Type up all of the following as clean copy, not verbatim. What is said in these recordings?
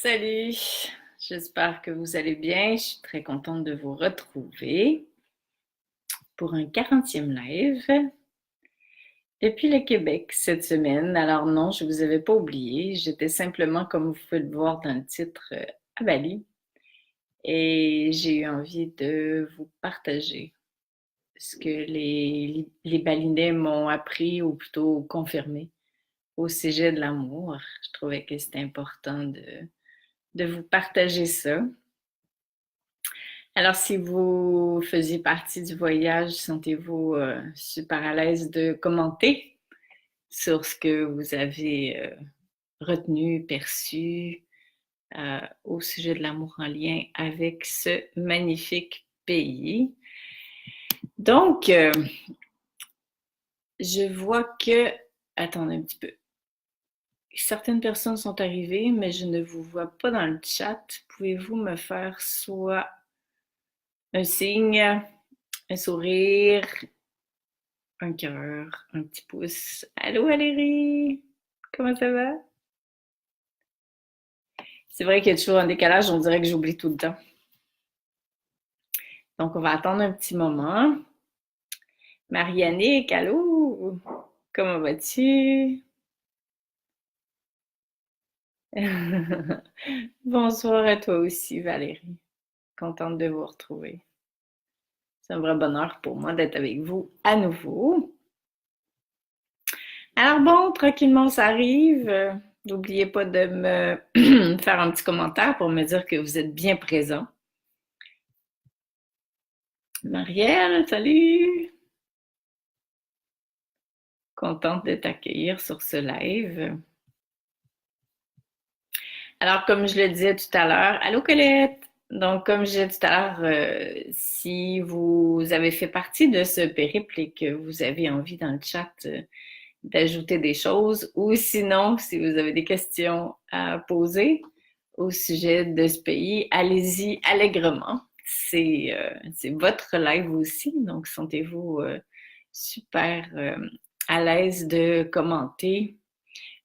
Salut, j'espère que vous allez bien. Je suis très contente de vous retrouver pour un 40e live depuis le Québec cette semaine. Alors non, je vous avais pas oublié. J'étais simplement, comme vous pouvez le voir dans le titre, à Bali et j'ai eu envie de vous partager ce que les Balinais m'ont appris ou plutôt confirmé au sujet de l'amour. Je trouvais que c'était important de vous partager ça. Alors, si vous faisiez partie du voyage, sentez-vous super à l'aise de commenter sur ce que vous avez retenu, perçu au sujet de l'amour en lien avec ce magnifique pays. Donc, je vois que, attendez un petit peu, certaines personnes sont arrivées, mais je ne vous vois pas dans le chat. Pouvez-vous me faire soit un signe, un sourire, un cœur, un petit pouce. Allô Valérie, comment ça va? C'est vrai qu'il y a toujours un décalage, on dirait que j'oublie tout le temps. Donc on va attendre un petit moment. Marianne, allô? Comment vas-tu? Bonsoir à toi aussi Valérie. Contente de vous retrouver. C'est un vrai bonheur pour moi d'être avec vous à nouveau. Alors bon, tranquillement ça arrive. N'oubliez pas de me faire un petit commentaire pour me dire que vous êtes bien présent. Marielle, salut! Contente de t'accueillir sur ce live. Alors, comme je le disais tout à l'heure, allô Colette! Donc, comme je disais tout à l'heure, si vous avez fait partie de ce périple et que vous avez envie dans le chat d'ajouter des choses, ou sinon, si vous avez des questions à poser au sujet de ce pays, allez-y allègrement. C'est votre live aussi, donc sentez-vous super à l'aise de commenter.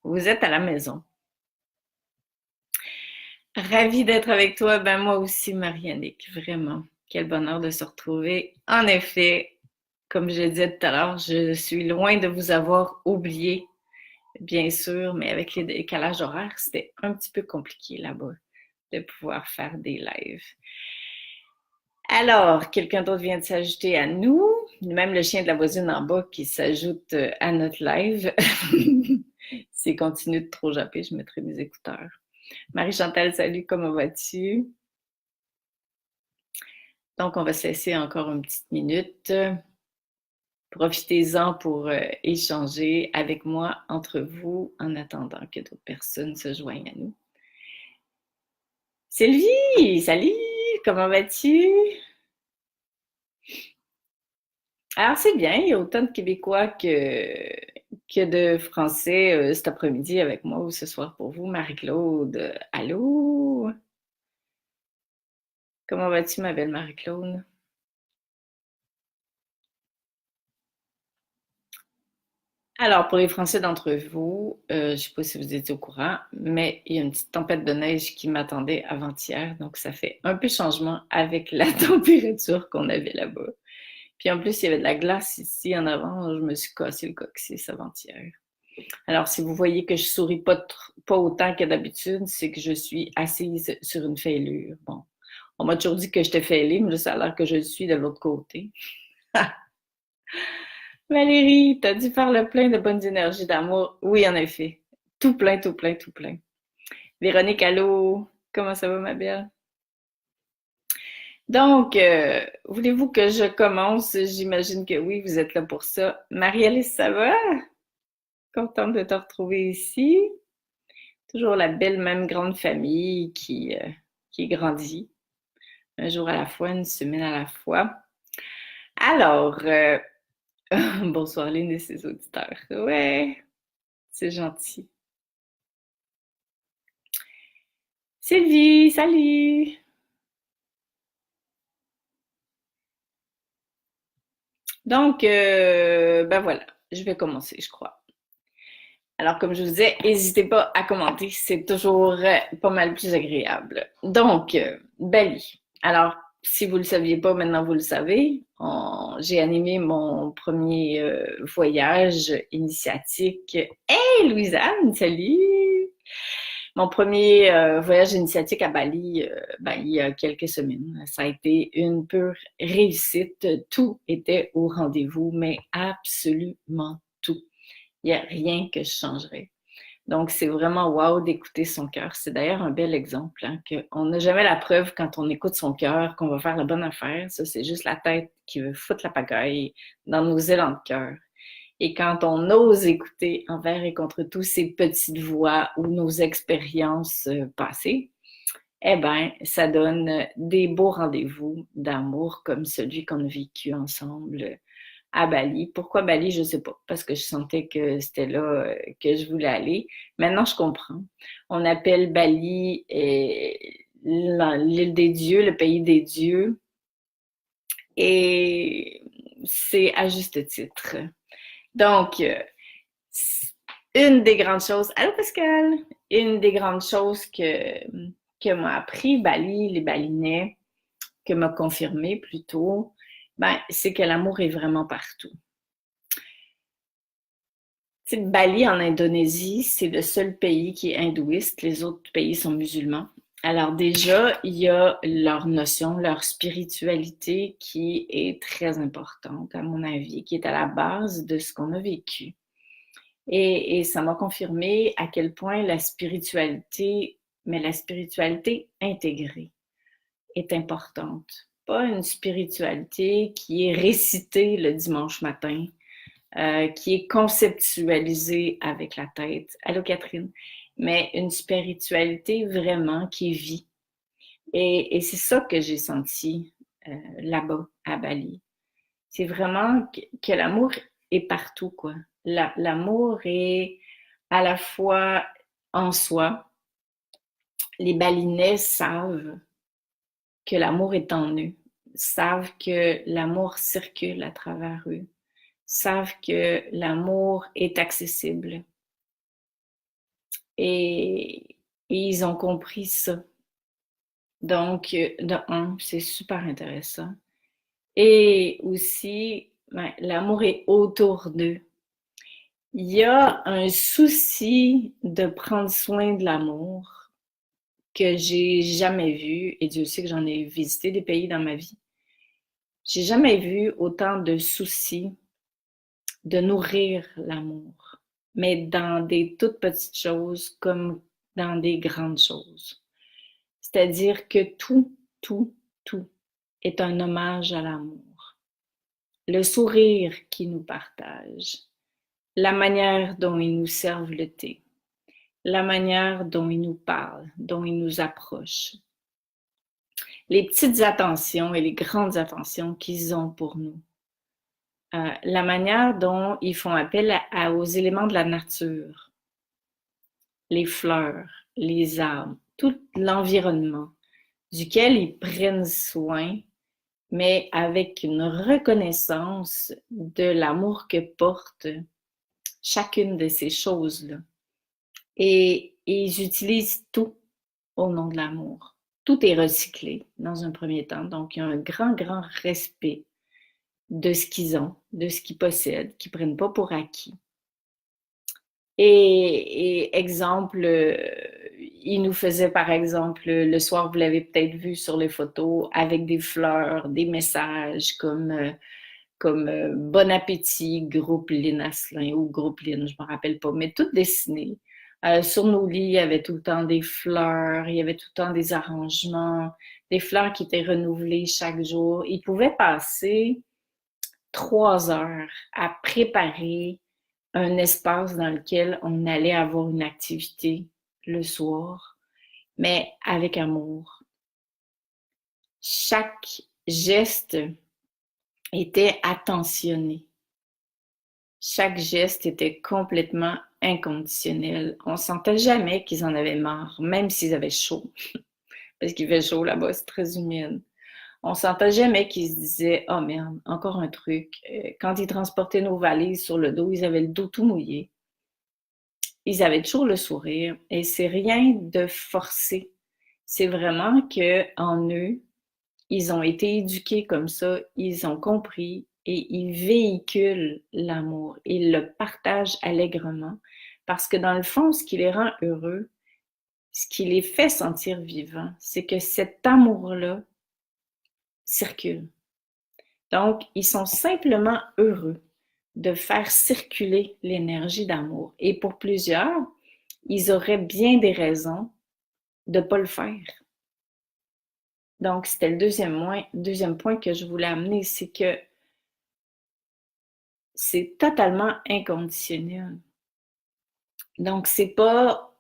Vous êtes à la maison. Ravie d'être avec toi. Ben moi aussi, Mariannick, vraiment. Quel bonheur de se retrouver. En effet, comme je le disais tout à l'heure, je suis loin de vous avoir oublié, bien sûr, mais avec les décalages horaires, c'était un petit peu compliqué là-bas de pouvoir faire des lives. Alors, quelqu'un d'autre vient de s'ajouter à nous, même le chien de la voisine en bas qui s'ajoute à notre live. S'il continue de trop japper, je mettrai mes écouteurs. Marie-Chantal, salut, comment vas-tu? Donc, on va se laisser encore une petite minute. Profitez-en pour échanger avec moi, entre vous, en attendant que d'autres personnes se joignent à nous. Sylvie, salut, comment vas-tu? Alors, c'est bien, il y a autant de Québécois que de Français cet après-midi avec moi ou ce soir pour vous. Marie-Claude, allô? Comment vas-tu, ma belle Marie-Claude? Alors, pour les Français d'entre vous, je ne sais pas si vous étiez au courant, mais il y a une petite tempête de neige qui m'attendait avant-hier, donc ça fait un peu changement avec la température qu'on avait là-bas. Puis en plus, il y avait de la glace ici en avant, je me suis cassé le coccyx avant-hier. Alors, si vous voyez que je souris pas autant que d'habitude, c'est que je suis assise sur une fêlure. Bon, on m'a toujours dit que j'étais fêlée, mais là, ça a l'air que je le suis de l'autre côté. Valérie, t'as dû faire le plein de bonnes énergies d'amour. Oui, en effet. Tout plein, tout plein, tout plein. Véronique, allô? Comment ça va, ma belle? Donc, voulez-vous que je commence? J'imagine que oui, vous êtes là pour ça. Marie-Alice, ça va? Contente de te retrouver ici. Toujours la belle même grande famille qui grandit. Un jour à la fois, une semaine à la fois. Alors, bonsoir Lynn et ses auditeurs. Ouais, c'est gentil. Sylvie, salut! Donc, ben voilà, je vais commencer, je crois. Alors, comme je vous disais, n'hésitez pas à commenter, c'est toujours pas mal plus agréable. Donc, Bali. Alors, si vous ne le saviez pas, maintenant vous le savez. J'ai animé mon premier voyage initiatique. Hey, Louisanne, salut! Mon premier voyage initiatique à Bali, il y a quelques semaines. Ça a été une pure réussite. Tout était au rendez-vous, mais absolument tout. Il n'y a rien que je changerais. Donc, c'est vraiment wow d'écouter son cœur. C'est d'ailleurs un bel exemple, hein, qu'on n'a jamais la preuve quand on écoute son cœur qu'on va faire la bonne affaire. Ça, c'est juste la tête qui veut foutre la pagaille dans nos élans de cœur. Et quand on ose écouter envers et contre tous ces petites voix ou nos expériences passées, eh bien, ça donne des beaux rendez-vous d'amour comme celui qu'on a vécu ensemble à Bali. Pourquoi Bali, je ne sais pas, parce que je sentais que c'était là que je voulais aller. Maintenant, je comprends. On appelle Bali l'île des dieux, le pays des dieux, et c'est à juste titre. Donc, une des grandes choses, allô Pascal, une des grandes choses que m'a appris Bali, les Balinais, que m'a confirmé plutôt, c'est que l'amour est vraiment partout. Tu sais, Bali en Indonésie, c'est le seul pays qui est hindouiste, les autres pays sont musulmans. Alors déjà, il y a leur notion, leur spiritualité qui est très importante, à mon avis, qui est à la base de ce qu'on a vécu. Et ça m'a confirmé à quel point la spiritualité, mais la spiritualité intégrée est importante. Pas une spiritualité qui est récitée le dimanche matin, qui est conceptualisée avec la tête. Allô Catherine? Mais une spiritualité vraiment qui vit. Et c'est ça que j'ai senti là-bas, à Bali. C'est vraiment que l'amour est partout, quoi. L'amour est à la fois en soi. Les Balinais savent que l'amour est en eux, savent que l'amour circule à travers eux, savent que l'amour est accessible. Et ils ont compris ça. Donc, de un, c'est super intéressant. Et aussi, l'amour est autour d'eux. Il y a un souci de prendre soin de l'amour que j'ai jamais vu, et Dieu sait que j'en ai visité des pays dans ma vie. J'ai jamais vu autant de soucis de nourrir l'amour, mais dans des toutes petites choses comme dans des grandes choses. C'est-à-dire que tout est un hommage à l'amour. Le sourire qu'il nous partage, la manière dont ils nous servent le thé, la manière dont ils nous parlent, dont ils nous approchent, les petites attentions et les grandes attentions qu'ils ont pour nous, la manière dont ils font appel aux éléments de la nature, les fleurs, les arbres, tout l'environnement, duquel ils prennent soin, mais avec une reconnaissance de l'amour que porte chacune de ces choses-là. Et ils utilisent tout au nom de l'amour. Tout est recyclé dans un premier temps, donc il y a un grand respect de ce qu'ils ont, de ce qu'ils possèdent, qu'ils ne prennent pas pour acquis. Et exemple, il nous faisait par exemple, le soir, vous l'avez peut-être vu sur les photos, avec des fleurs, des messages comme Bon appétit, groupe Lynn Asselin ou groupe Lynn, je ne me rappelle pas, mais tout dessiné. Sur nos lits, il y avait tout le temps des fleurs, il y avait tout le temps des arrangements, des fleurs qui étaient renouvelées chaque jour. Ils pouvaient passer 3 heures à préparer un espace dans lequel on allait avoir une activité le soir, mais avec amour. Chaque geste était attentionné. Chaque geste était complètement inconditionnel. On sentait jamais qu'ils en avaient marre, même s'ils avaient chaud. Parce qu'il fait chaud là-bas, c'est très humide. On sentait jamais qu'ils se disaient « Oh merde, encore un truc ». Quand ils transportaient nos valises sur le dos, ils avaient le dos tout mouillé. ils avaient toujours le sourire et c'est rien de forcé. C'est vraiment que en eux, ils ont été éduqués comme ça, ils ont compris et ils véhiculent l'amour. Ils le partagent allègrement parce que dans le fond, ce qui les rend heureux, ce qui les fait sentir vivants, c'est que cet amour-là circule. Donc, ils sont simplement heureux de faire circuler l'énergie d'amour. Et pour plusieurs, ils auraient bien des raisons de ne pas le faire. Donc, c'était le deuxième point que je voulais amener, c'est que c'est totalement inconditionnel. Donc, c'est pas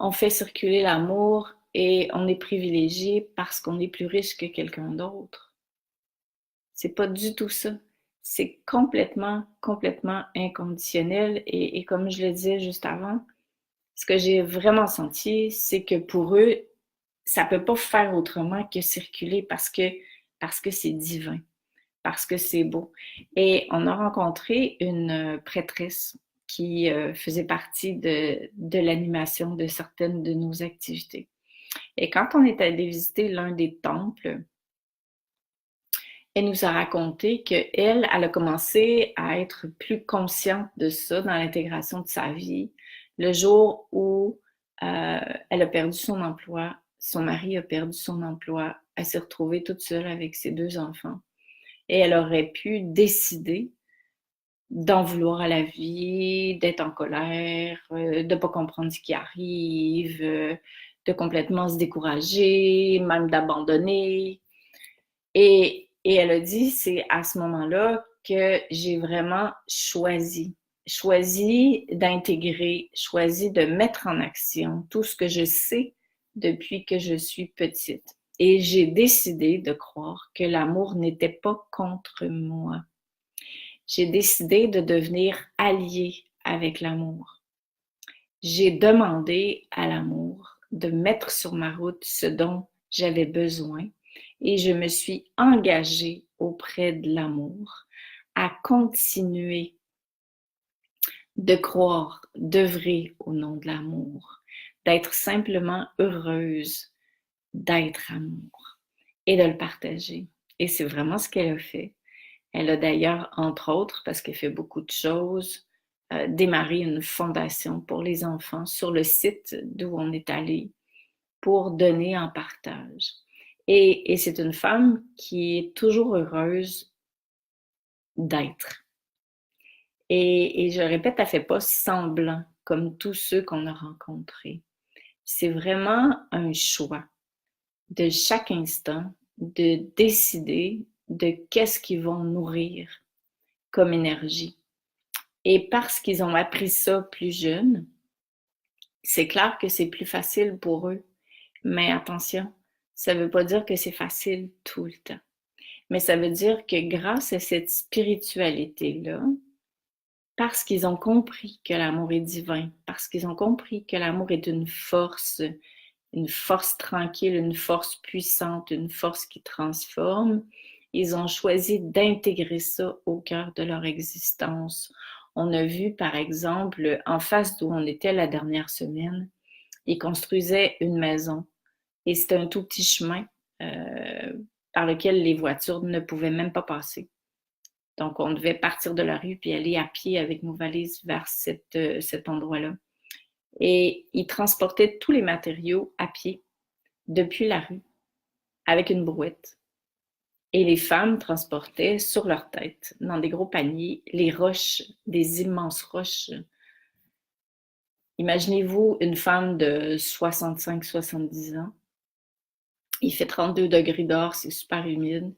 on fait circuler l'amour et on est privilégié parce qu'on est plus riche que quelqu'un d'autre. C'est pas du tout ça. C'est complètement, complètement inconditionnel. Et comme je le disais juste avant, ce que j'ai vraiment senti, c'est que pour eux, ça peut pas faire autrement que circuler parce que c'est divin, parce que c'est beau. Et on a rencontré une prêtresse qui faisait partie de l'animation de certaines de nos activités. Et quand on est allé visiter l'un des temples, elle nous a raconté qu'elle, elle a commencé à être plus consciente de ça dans l'intégration de sa vie le jour où elle a perdu son emploi, son mari a perdu son emploi, elle s'est retrouvée toute seule avec ses 2 enfants. Et elle aurait pu décider d'en vouloir à la vie, d'être en colère, de ne pas comprendre ce qui arrive, de complètement se décourager, même d'abandonner. Et elle a dit, c'est à ce moment-là que j'ai vraiment choisi d'intégrer, choisi de mettre en action tout ce que je sais depuis que je suis petite. Et j'ai décidé de croire que l'amour n'était pas contre moi. J'ai décidé de devenir alliée avec l'amour. J'ai demandé à l'amour de mettre sur ma route ce dont j'avais besoin et je me suis engagée auprès de l'amour à continuer de croire, d'œuvrer au nom de l'amour, d'être simplement heureuse d'être amour et de le partager. Et c'est vraiment ce qu'elle a fait. Elle a d'ailleurs, entre autres, parce qu'elle fait beaucoup de choses, démarré une fondation pour les enfants sur le site d'où on est allé pour donner en partage. Et c'est une femme qui est toujours heureuse d'être. Et je répète, elle ne fait pas semblant comme tous ceux qu'on a rencontrés. C'est vraiment un choix de chaque instant de décider de qu'est-ce qu'ils vont nourrir comme énergie. Et parce qu'ils ont appris ça plus jeunes, c'est clair que c'est plus facile pour eux. Mais attention, ça ne veut pas dire que c'est facile tout le temps. Mais ça veut dire que grâce à cette spiritualité-là, parce qu'ils ont compris que l'amour est divin, parce qu'ils ont compris que l'amour est une force tranquille, une force puissante, une force qui transforme, ils ont choisi d'intégrer ça au cœur de leur existence. On a vu, par exemple, en face d'où on était la dernière semaine, ils construisaient une maison et c'était un tout petit chemin par lequel les voitures ne pouvaient même pas passer. Donc, on devait partir de la rue puis aller à pied avec nos valises vers cet endroit-là. Et ils transportaient tous les matériaux à pied depuis la rue avec une brouette. Et les femmes transportaient sur leur tête, dans des gros paniers, les roches, des immenses roches. Imaginez-vous une femme de 65-70 ans. Il fait 32 degrés dehors, c'est super humide.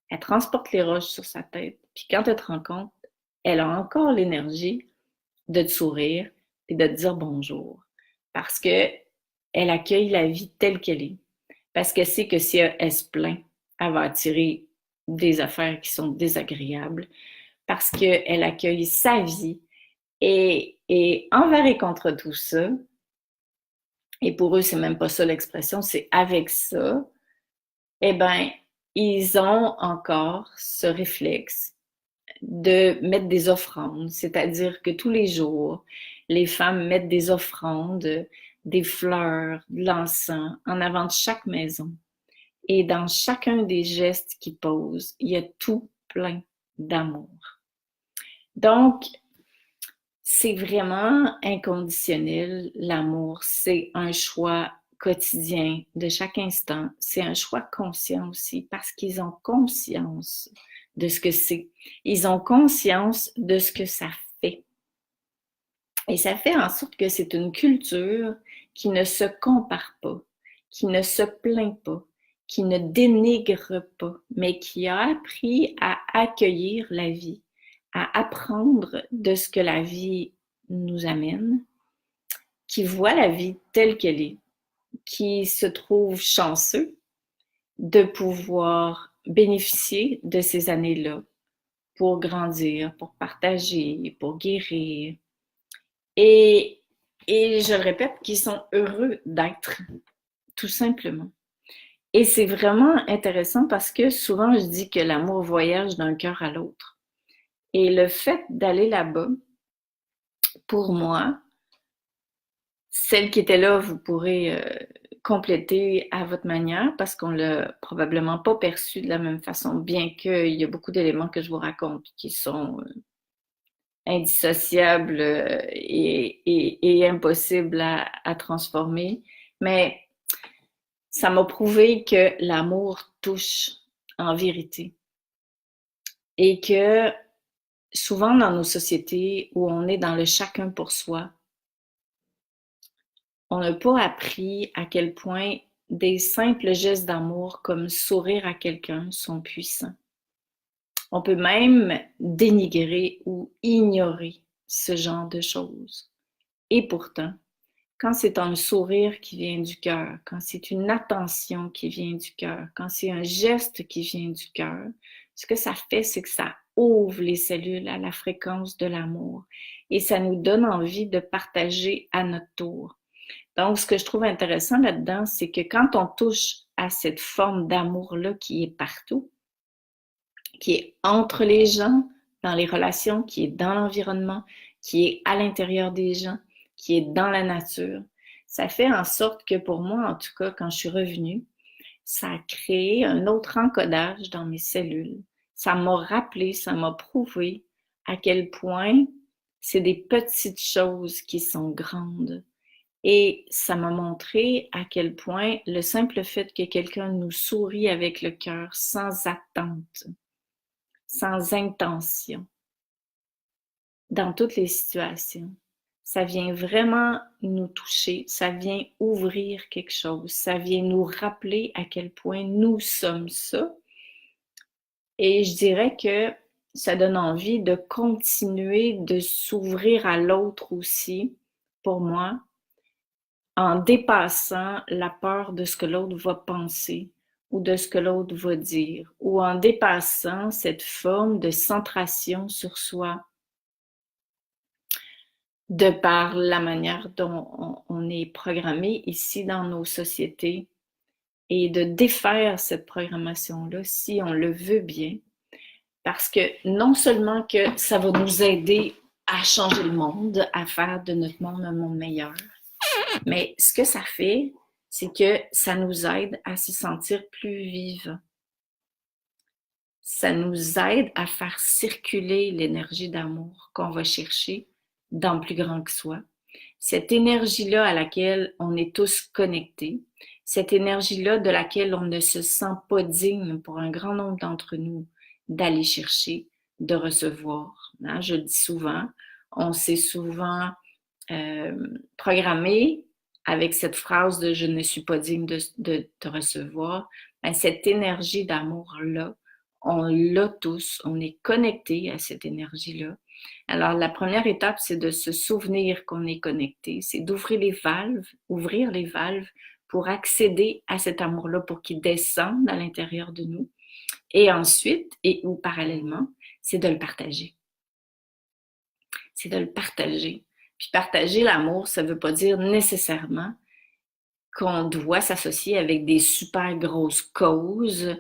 Elle transporte les roches sur sa tête. Puis quand elle te rencontre, elle a encore l'énergie de te sourire et de te dire bonjour. Parce que elle accueille la vie telle qu'elle est. Parce qu'elle sait que si elle se plaint, elle va attirer des affaires qui sont désagréables. Parce qu'elle accueille sa vie. Et envers et contre tout ça, et pour eux, c'est même pas ça l'expression, c'est avec ça, eh bien, ils ont encore ce réflexe de mettre des offrandes, c'est-à-dire que tous les jours, les femmes mettent des offrandes, des fleurs, de l'encens en avant de chaque maison. Et dans chacun des gestes qu'ils posent, il y a tout plein d'amour. Donc, c'est vraiment inconditionnel, l'amour. C'est un choix quotidien de chaque instant. C'est un choix conscient aussi parce qu'ils ont conscience de ce que c'est. Ils ont conscience de ce que ça fait. Et ça fait en sorte que c'est une culture qui ne se compare pas, qui ne se plaint pas, qui ne dénigre pas, mais qui a appris à accueillir la vie, à apprendre de ce que la vie nous amène, qui voit la vie telle qu'elle est, qui se trouve chanceux de pouvoir bénéficier de ces années-là pour grandir, pour partager, pour guérir. Et je le répète, qu'ils sont heureux d'être, tout simplement. Et c'est vraiment intéressant parce que souvent je dis que l'amour voyage d'un cœur à l'autre. Et le fait d'aller là-bas, pour moi, celle qui était là, vous pourrez compléter à votre manière parce qu'on l'a probablement pas perçu de la même façon, bien qu'il y a beaucoup d'éléments que je vous raconte qui sont indissociables et impossibles à transformer. Mais ça m'a prouvé que l'amour touche en vérité et que souvent dans nos sociétés où on est dans le chacun pour soi, on n'a pas appris à quel point des simples gestes d'amour comme sourire à quelqu'un sont puissants. On peut même dénigrer ou ignorer ce genre de choses. Et pourtant, quand c'est un sourire qui vient du cœur, quand c'est une attention qui vient du cœur, quand c'est un geste qui vient du cœur, ce que ça fait, c'est que ça ouvre les cellules à la fréquence de l'amour et ça nous donne envie de partager à notre tour. Donc, ce que je trouve intéressant là-dedans, c'est que quand on touche à cette forme d'amour-là qui est partout, qui est entre les gens, dans les relations, qui est dans l'environnement, qui est à l'intérieur des gens, qui est dans la nature, ça fait en sorte que pour moi, en tout cas, quand je suis revenue, ça a créé un autre encodage dans mes cellules. Ça m'a rappelé, ça m'a prouvé à quel point c'est des petites choses qui sont grandes. Et ça m'a montré à quel point le simple fait que quelqu'un nous sourit avec le cœur sans attente, sans intention, dans toutes les situations, ça vient vraiment nous toucher, ça vient ouvrir quelque chose, ça vient nous rappeler à quel point nous sommes ça. Et je dirais que ça donne envie de continuer de s'ouvrir à l'autre aussi, pour moi, en dépassant la peur de ce que l'autre va penser ou de ce que l'autre va dire, ou en dépassant cette forme de centration sur soi, de par la manière dont on est programmé ici dans nos sociétés, et de défaire cette programmation-là si on le veut bien, parce que non seulement que ça va nous aider à changer le monde, à faire de notre monde un monde meilleur, mais ce que ça fait, c'est que ça nous aide à se sentir plus vivants. Ça nous aide à faire circuler l'énergie d'amour qu'on va chercher dans plus grand que soi. Cette énergie-là à laquelle on est tous connectés, cette énergie-là de laquelle on ne se sent pas digne pour un grand nombre d'entre nous d'aller chercher, de recevoir. Hein? Je le dis souvent, on s'est souvent programmé avec cette phrase de « je ne suis pas digne de te recevoir », ben, cette énergie d'amour-là, on l'a tous, on est connecté à cette énergie-là. Alors, la première étape, c'est de se souvenir qu'on est connecté, c'est d'ouvrir les valves pour accéder à cet amour-là, pour qu'il descende à l'intérieur de nous. Et ensuite, ou parallèlement, c'est de le partager. C'est de le partager. Puis partager l'amour, ça ne veut pas dire nécessairement qu'on doit s'associer avec des super grosses causes.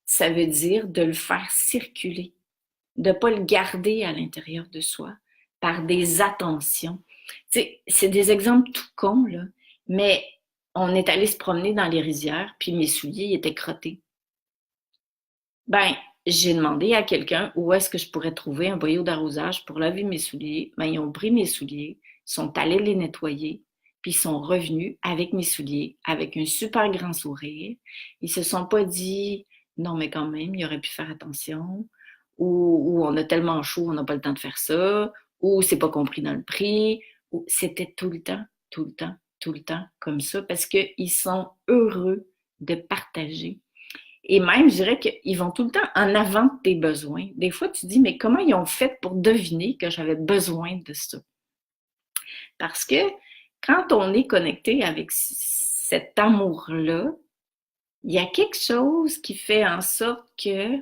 Ça veut dire de le faire circuler, de ne pas le garder à l'intérieur de soi par des attentions. Tu sais, c'est des exemples tout cons, là, mais on est allé se promener dans les rizières, puis mes souliers étaient crottés. Ben, j'ai demandé à quelqu'un où est-ce que je pourrais trouver un boyau d'arrosage pour laver mes souliers. Ben, ils ont pris mes souliers, sont allés les nettoyer, puis ils sont revenus avec mes souliers, avec un super grand sourire. Ils se sont pas dit, non, mais quand même, il aurait pu faire attention, ou on a tellement chaud, on n'a pas le temps de faire ça, ou c'est pas compris dans le prix, ou c'était tout le temps, tout le temps, tout le temps comme ça, parce qu'ils sont heureux de partager. Et même, je dirais qu'ils vont tout le temps en avant de tes besoins. Des fois, tu te dis, mais comment ils ont fait pour deviner que j'avais besoin de ça? Parce que quand on est connecté avec cet amour-là, il y a quelque chose qui fait en sorte que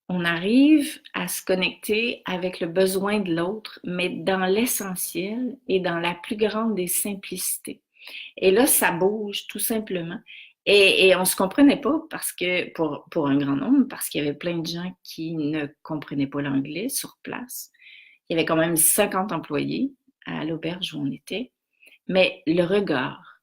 on arrive à se connecter avec le besoin de l'autre, mais dans l'essentiel et dans la plus grande des simplicités. Et là, ça bouge tout simplement. Et on ne se comprenait pas parce que, pour un grand nombre, parce qu'il y avait plein de gens qui ne comprenaient pas l'anglais sur place. Il y avait quand même 50 employés à l'auberge où on était. Mais le regard,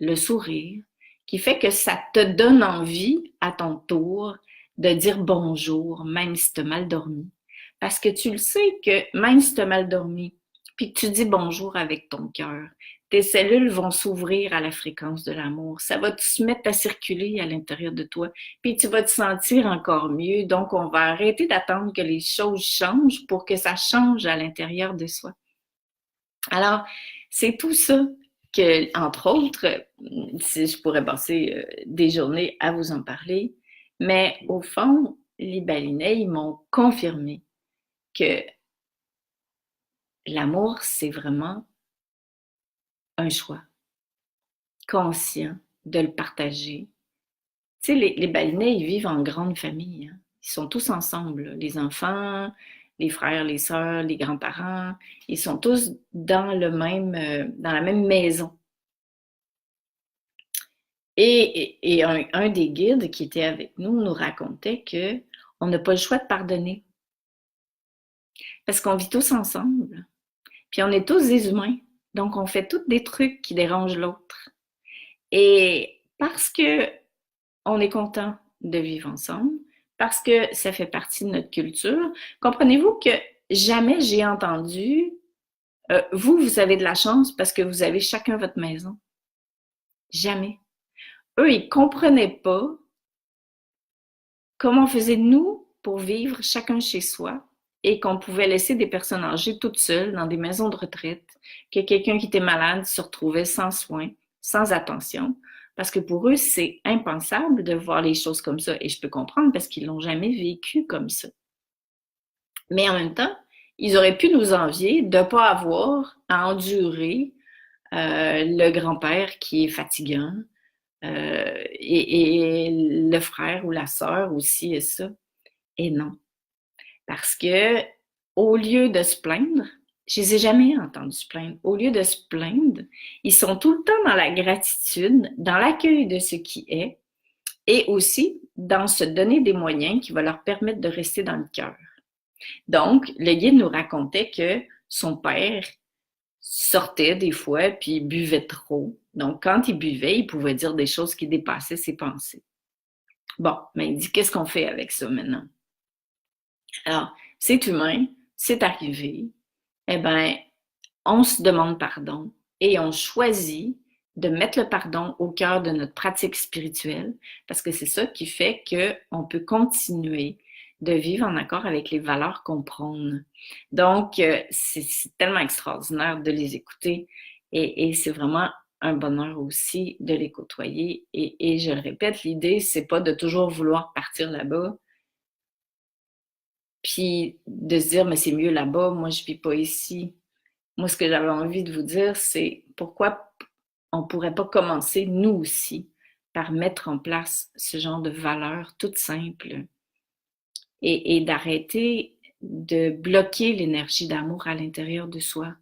le sourire, qui fait que ça te donne envie, à ton tour, de dire bonjour, même si tu as mal dormi. Parce que tu le sais que même si tu as mal dormi, puis que tu dis bonjour avec ton cœur, tes cellules vont s'ouvrir à la fréquence de l'amour. Ça va se mettre à circuler à l'intérieur de toi, puis tu vas te sentir encore mieux. Donc, on va arrêter d'attendre que les choses changent pour que ça change à l'intérieur de soi. Alors, c'est tout ça que, entre autres, si je pourrais passer des journées à vous en parler, mais au fond, les balinais, ils m'ont confirmé que l'amour, c'est vraiment un choix conscient de le partager. Tu sais, les balinais, ils vivent en grande famille. Hein. Ils sont tous ensemble, là. Les enfants, les frères, les sœurs, les grands-parents. Ils sont tous dans dans la même maison. Et un des guides qui était avec nous nous racontait que on n'a pas le choix de pardonner parce qu'on vit tous ensemble. Puis on est tous des humains. Donc on fait tous des trucs qui dérangent l'autre. Et parce que on est content de vivre ensemble, parce que ça fait partie de notre culture, comprenez-vous que jamais j'ai entendu vous avez de la chance parce que vous avez chacun votre maison. Jamais. Eux, ils comprenaient pas comment on faisait nous pour vivre chacun chez soi et qu'on pouvait laisser des personnes âgées toutes seules dans des maisons de retraite, que quelqu'un qui était malade se retrouvait sans soins, sans attention, parce que pour eux, c'est impensable de voir les choses comme ça. Et je peux comprendre parce qu'ils l'ont jamais vécu comme ça. Mais en même temps, ils auraient pu nous envier de ne pas avoir à endurer le grand-père qui est fatigant, et le frère ou la sœur aussi et ça. Et non. Parce que au lieu de se plaindre, je les ai jamais entendus se plaindre. Au lieu de se plaindre, ils sont tout le temps dans la gratitude, dans l'accueil de ce qui est, et aussi dans se donner des moyens qui vont leur permettre de rester dans le cœur. Donc, le guide nous racontait que son père sortait des fois puis buvait trop. Donc, quand il buvait, il pouvait dire des choses qui dépassaient ses pensées. Bon, mais il dit, qu'est-ce qu'on fait avec ça maintenant? Alors, c'est humain, c'est arrivé. Eh bien, on se demande pardon et on choisit de mettre le pardon au cœur de notre pratique spirituelle parce que c'est ça qui fait qu'on peut continuer de vivre en accord avec les valeurs qu'on prône. Donc, c'est tellement extraordinaire de les écouter et c'est vraiment un bonheur aussi de les côtoyer. Et je le répète, l'idée, c'est pas de toujours vouloir partir là-bas puis de se dire, mais c'est mieux là-bas, moi je vis pas ici. Moi, ce que j'avais envie de vous dire, c'est pourquoi on ne pourrait pas commencer, nous aussi, par mettre en place ce genre de valeurs toutes simples et d'arrêter de bloquer l'énergie d'amour à l'intérieur de soi.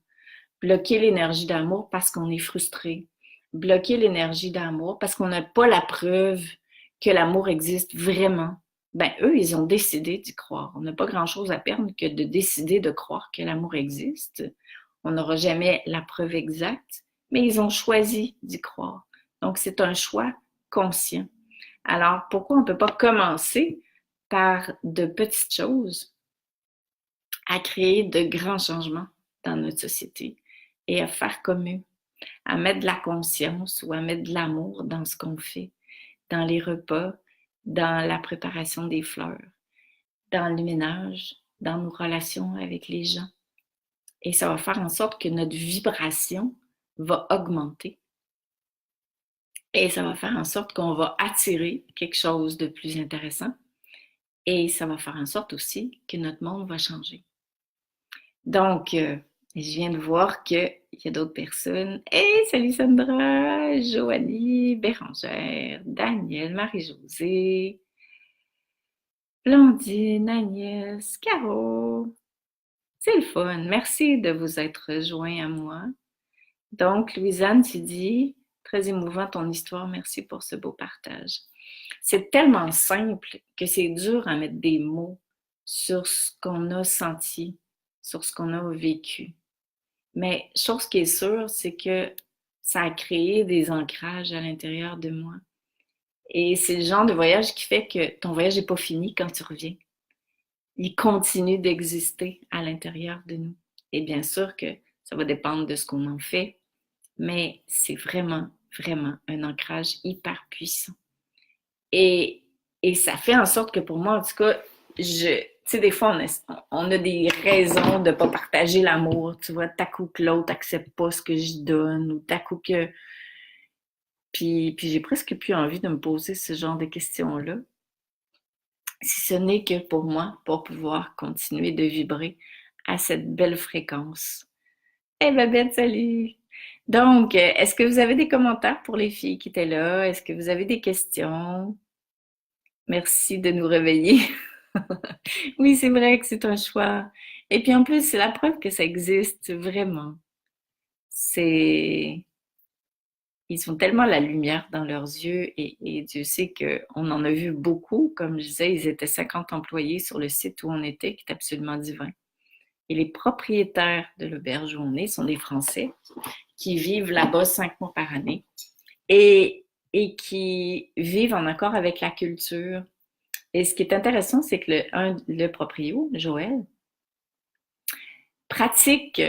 Bloquer l'énergie d'amour parce qu'on est frustré. Bloquer l'énergie d'amour parce qu'on n'a pas la preuve que l'amour existe vraiment ben eux, ils ont décidé d'y croire. On n'a pas grand-chose à perdre que de décider de croire que l'amour existe. On n'aura jamais la preuve exacte, mais ils ont choisi d'y croire. Donc, c'est un choix conscient. Alors, pourquoi on ne peut pas commencer par de petites choses à créer de grands changements dans notre société et à faire comme eux, à mettre de la conscience ou à mettre de l'amour dans ce qu'on fait, dans les repas, dans la préparation des fleurs, dans le ménage, dans nos relations avec les gens. Et ça va faire en sorte que notre vibration va augmenter. Et ça va faire en sorte qu'on va attirer quelque chose de plus intéressant. Et ça va faire en sorte aussi que notre monde va changer. Donc, je viens de voir qu'il y a d'autres personnes. Hey, salut Sandra, Joanie, Bérangère, Daniel, Marie-Josée, Blondine, Agnès, Caro. C'est le fun. Merci de vous être rejoints à moi. Donc, Louisanne, tu dis, très émouvant ton histoire, merci pour ce beau partage. C'est tellement simple que c'est dur à mettre des mots sur ce qu'on a senti, sur ce qu'on a vécu. Mais chose qui est sûre, c'est que ça a créé des ancrages à l'intérieur de moi. Et c'est le genre de voyage qui fait que ton voyage n'est pas fini quand tu reviens. Il continue d'exister à l'intérieur de nous. Et bien sûr que ça va dépendre de ce qu'on en fait, mais c'est vraiment, vraiment un ancrage hyper puissant. Et, et ça fait en sorte que pour moi, en tout cas, tu sais, des fois, on a des raisons de ne pas partager l'amour, tu vois, t'as coup que l'autre n'accepte pas ce que je donne, ou t'as coup que... Puis j'ai presque plus envie de me poser ce genre de questions-là, si ce n'est que pour moi, pour pouvoir continuer de vibrer à cette belle fréquence. Eh Babette, salut! Donc, est-ce que vous avez des commentaires pour les filles qui étaient là? Est-ce que vous avez des questions? Merci de nous réveiller. Oui, c'est vrai que c'est un choix. Et puis en plus, c'est la preuve que ça existe vraiment. C'est, ils ont tellement la lumière dans leurs yeux et Dieu sait qu'on en a vu beaucoup. Comme je disais, ils étaient 50 employés sur le site où on était, qui est absolument divin. Et les propriétaires de l'auberge où on est sont des Français qui vivent là-bas 5 mois par année et qui vivent en accord avec la culture. Et ce qui est intéressant, c'est que le proprio, Joël, pratique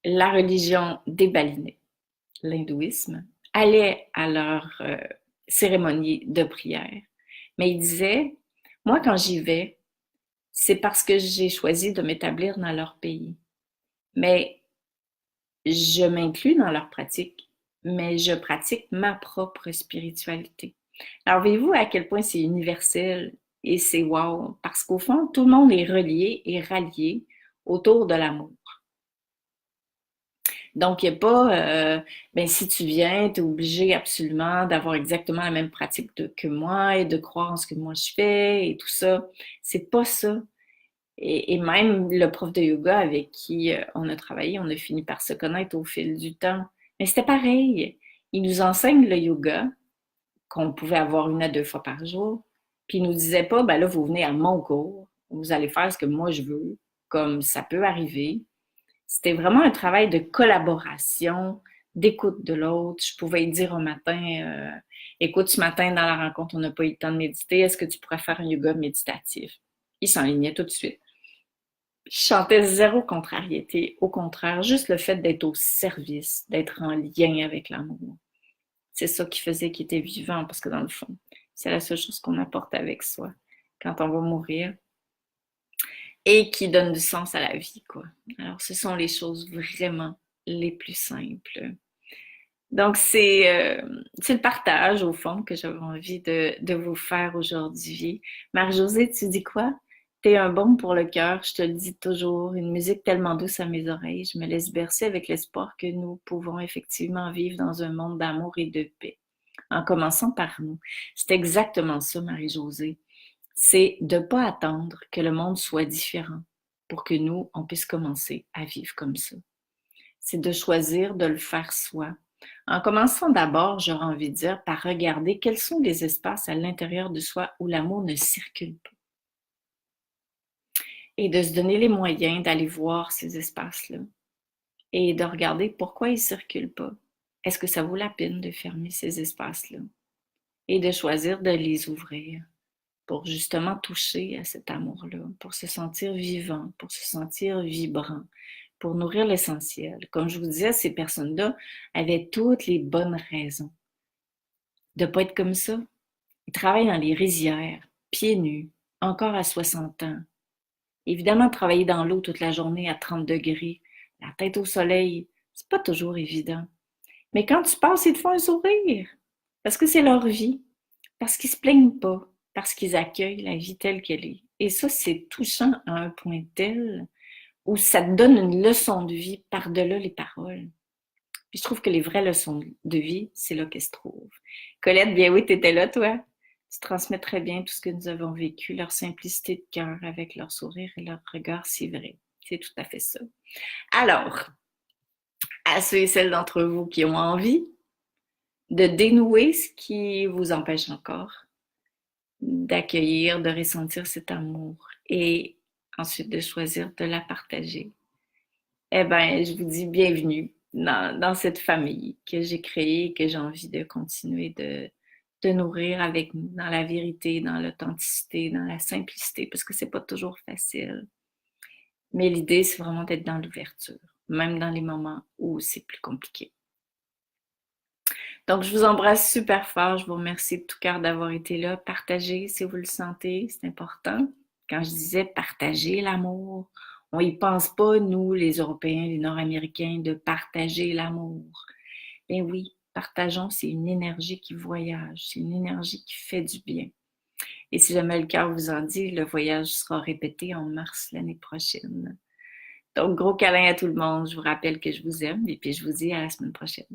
la religion des Balinais, l'hindouisme, allait à leur cérémonie de prière. Mais il disait, moi quand j'y vais, c'est parce que j'ai choisi de m'établir dans leur pays. Mais je m'inclus dans leur pratique, mais je pratique ma propre spiritualité. Alors, voyez-vous à quel point c'est universel et c'est wow, parce qu'au fond, tout le monde est relié et rallié autour de l'amour. Donc, il n'y a pas, ben, si tu viens, tu es obligé absolument d'avoir exactement la même pratique que moi et de croire en ce que moi je fais et tout ça. C'est pas ça. Et même le prof de yoga avec qui on a travaillé, on a fini par se connaître au fil du temps. Mais c'était pareil. Il nous enseigne le yoga qu'on pouvait avoir 1 à 2 fois par jour. Puis il nous disait pas, ben là, vous venez à mon cours, vous allez faire ce que moi je veux, comme ça peut arriver. C'était vraiment un travail de collaboration, d'écoute de l'autre. Je pouvais lui dire au matin, écoute, ce matin dans la rencontre, on n'a pas eu le temps de méditer, est-ce que tu pourrais faire un yoga méditatif? Il s'enlignait tout de suite. Je chantais zéro contrariété, au contraire, juste le fait d'être au service, d'être en lien avec l'amour. C'est ça qui faisait qu'il était vivant, parce que dans le fond, c'est la seule chose qu'on apporte avec soi quand on va mourir et qui donne du sens à la vie, quoi. Alors, ce sont les choses vraiment les plus simples. Donc, c'est le partage, au fond, que j'avais envie de vous faire aujourd'hui. Marie-Josée, tu dis quoi? T'es un baume pour le cœur, je te le dis toujours, une musique tellement douce à mes oreilles. Je me laisse bercer avec l'espoir que nous pouvons effectivement vivre dans un monde d'amour et de paix, en commençant par nous. C'est exactement ça, Marie-Josée. C'est de ne pas attendre que le monde soit différent pour que nous, on puisse commencer à vivre comme ça. C'est de choisir de le faire soi En commençant d'abord, j'aurais envie de dire, par regarder quels sont les espaces à l'intérieur de soi où l'amour ne circule pas. Et de se donner les moyens d'aller voir ces espaces-là et de regarder pourquoi ils ne circulent pas. Est-ce que ça vaut la peine de fermer ces espaces-là? Et de choisir de les ouvrir pour justement toucher à cet amour-là, pour se sentir vivant, pour se sentir vibrant, pour nourrir l'essentiel. Comme je vous disais, ces personnes-là avaient toutes les bonnes raisons de ne pas être comme ça. Ils travaillent dans les rizières, pieds nus, encore à 60 ans. Évidemment, travailler dans l'eau toute la journée à 30 degrés, la tête au soleil, c'est pas toujours évident. Mais quand tu passes, ils te font un sourire. Parce que c'est leur vie. Parce qu'ils se plaignent pas. Parce qu'ils accueillent la vie telle qu'elle est. Et ça, c'est touchant à un point tel où ça te donne une leçon de vie par-delà les paroles. Puis je trouve que les vraies leçons de vie, c'est là qu'elles se trouvent. Colette, bien oui, t'étais là, toi. Tu transmets très bien tout ce que nous avons vécu, leur simplicité de cœur avec leur sourire et leur regard si vrai. C'est tout à fait ça. Alors, à ceux et celles d'entre vous qui ont envie de dénouer ce qui vous empêche encore d'accueillir, de ressentir cet amour et ensuite de choisir de la partager, eh bien, je vous dis bienvenue dans cette famille que j'ai créée et que j'ai envie de continuer de nourrir avec nous, dans la vérité, dans l'authenticité, dans la simplicité, parce que c'est pas toujours facile. Mais l'idée, c'est vraiment d'être dans l'ouverture, même dans les moments où c'est plus compliqué. Donc, je vous embrasse super fort. Je vous remercie de tout cœur d'avoir été là. Partagez si vous le sentez, c'est important. Quand je disais partager l'amour, on y pense pas, nous, les Européens, les Nord-Américains, de partager l'amour. Ben oui, partageons, c'est une énergie qui voyage, c'est une énergie qui fait du bien. Et si jamais le cœur vous en dit, le voyage sera répété en mars l'année prochaine. Donc, gros câlin à tout le monde. Je vous rappelle que je vous aime et puis je vous dis à la semaine prochaine.